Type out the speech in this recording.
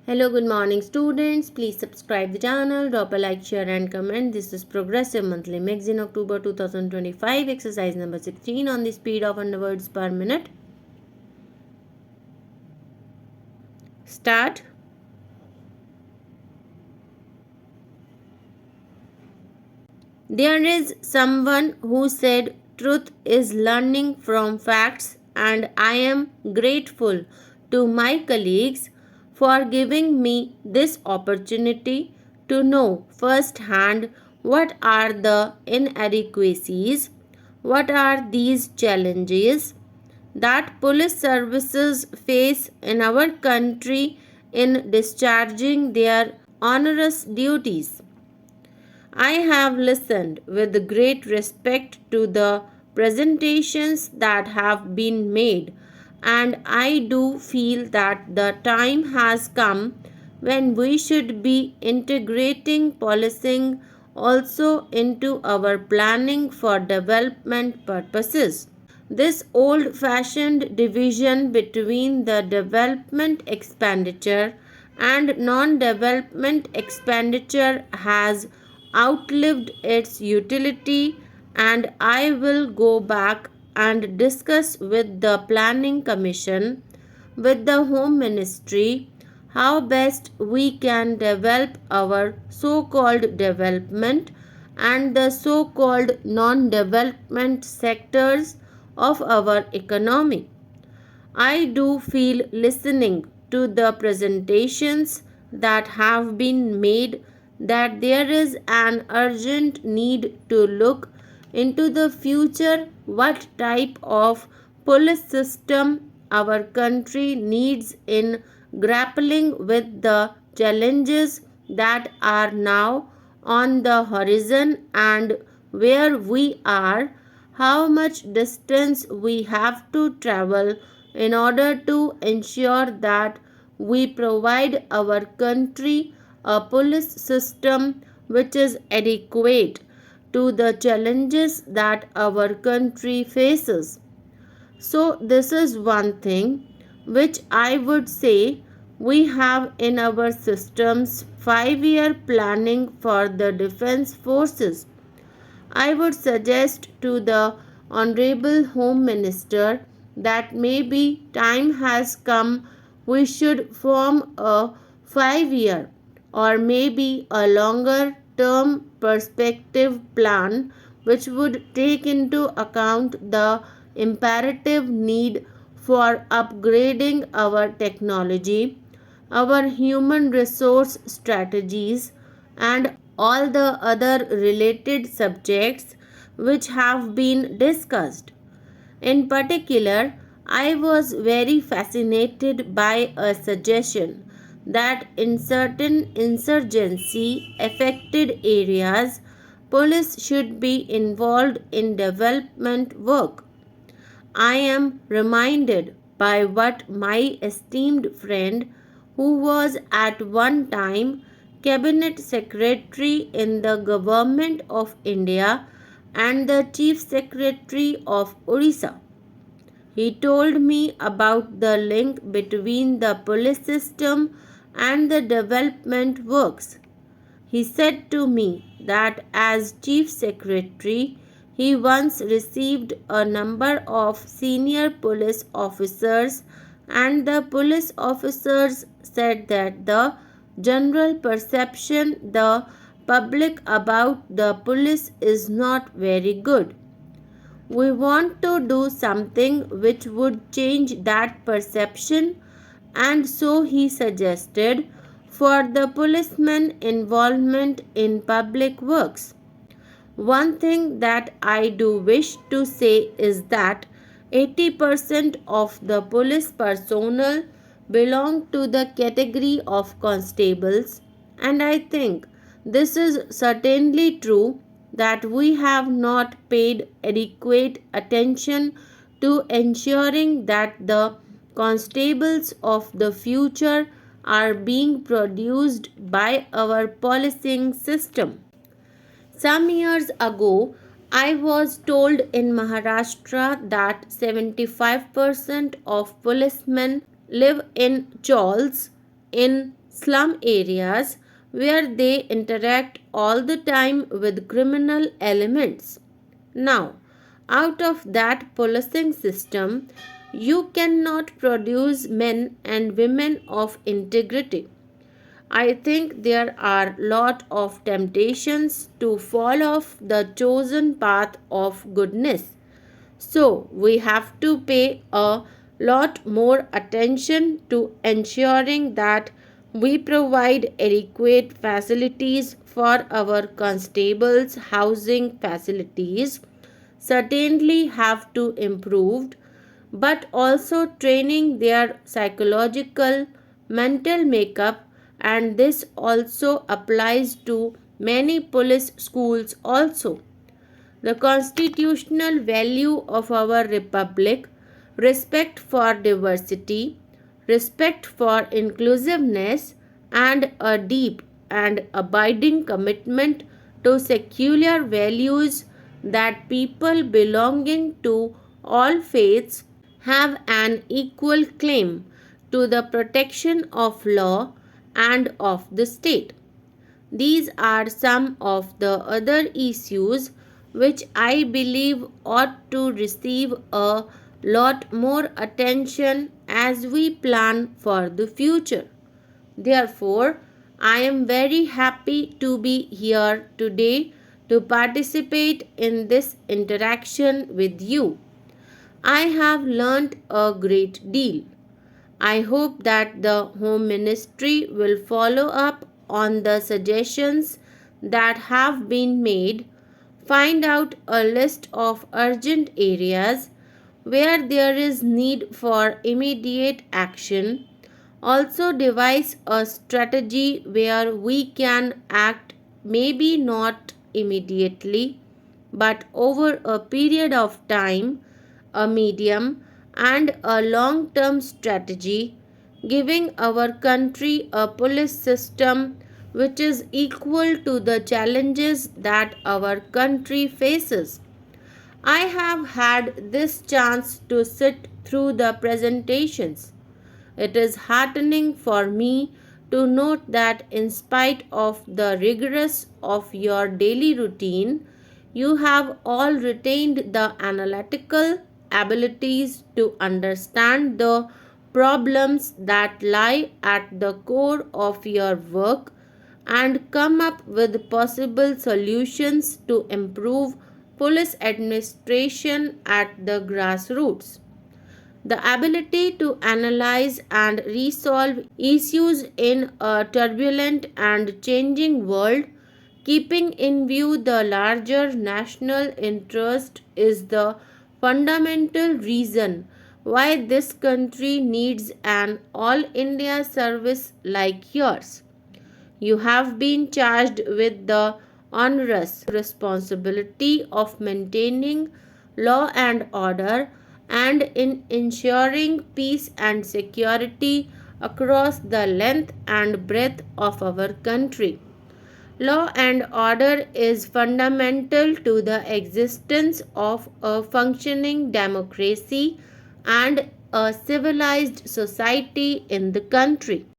Hello, good morning students. Please subscribe the channel, drop a like, share and comment. This is Progressive Monthly Magazine October 2025 exercise number 16 on the speed of underwords per minute. Start. There is someone who said truth is learning from facts, and I am grateful to my colleagues for giving me this opportunity to know firsthand what are the inadequacies, what are these challenges that police services face in our country in discharging their onerous duties. I have listened with great respect to the presentations that have been made, and I do feel that the time has come when we should be integrating policing also into our planning for development purposes. This old fashioned division between the development expenditure and non development expenditure has outlived its utility, and I will go back and discuss with the Planning Commission, with the Home Ministry, how best we can develop our so called development and the so called non development sectors of our economy. I do feel listening to the presentations that have been made that there is an urgent need to look into the future what type of police system our country needs in grappling with the challenges that are now on the horizon and where we are, how much distance we have to travel in order to ensure that we provide our country a police system which is adequate to the challenges that our country faces. So, this is one thing which I would say we have in our system's 5-year planning for the defense forces. I would suggest to the Honorable Home Minister that maybe time has come we should form a 5-year or maybe a longer term perspective plan which would take into account the imperative need for upgrading our technology, our human resource strategies, and all the other related subjects which have been discussed. In particular, I was very fascinated by a suggestion that in certain insurgency affected areas, police should be involved in development work. I am reminded by what my esteemed friend, who was at one time Cabinet Secretary in the Government of India and the Chief Secretary of Odisha, he told me about the link between the police system and the development works. He said to me that as Chief Secretary, he once received a number of senior police officers, and the police officers said that the general perception the public about the police is not very good. We want to do something which would change that perception, and so he suggested for the policemen involvement in public works. One thing that I do wish to say is that 80% of the police personnel belong to the category of constables, and I think this is certainly true that we have not paid adequate attention to ensuring that the constables of the future are being produced by our policing system. Some years ago, I was told in Maharashtra that 75% of policemen live in chawls in slum areas where they interact all the time with criminal elements. Now, out of that policing system, you cannot produce men and women of integrity. I think there are lot of temptations to fall off the chosen path of goodness. So, we have to pay a lot more attention to ensuring that we provide adequate facilities for our constables. Housing facilities certainly have to improve, but also training their psychological mental makeup, and this also applies to many police schools also. The constitutional value of our republic, respect for diversity, respect for inclusiveness, and a deep and abiding commitment to secular values that people belonging to all faiths have an equal claim to the protection of law and of the state. These are some of the other issues which I believe ought to receive a lot more attention as we plan for the future. Therefore, I am very happy to be here today to participate in this interaction with you. I have learnt a great deal. I hope that the Home Ministry will follow up on the suggestions that have been made, find out a list of urgent areas where there is need for immediate action, also devise a strategy where we can act, maybe not immediately, but over a period of time, a medium and a long term strategy, giving our country a police system which is equal to the challenges that our country faces. I have had this chance to sit through the presentations. It is heartening for me to note that in spite of the rigorous of your daily routine, you have all retained the analytical abilities to understand the problems that lie at the core of your work and come up with possible solutions to improve police administration at the grassroots. The ability to analyze and resolve issues in a turbulent and changing world, keeping in view the larger national interest, is the fundamental reason why this country needs an all India service like yours. You have been charged with the onerous responsibility of maintaining law and order and in ensuring peace and security across the length and breadth of our country. Law and order is fundamental to the existence of a functioning democracy and a civilized society in the country.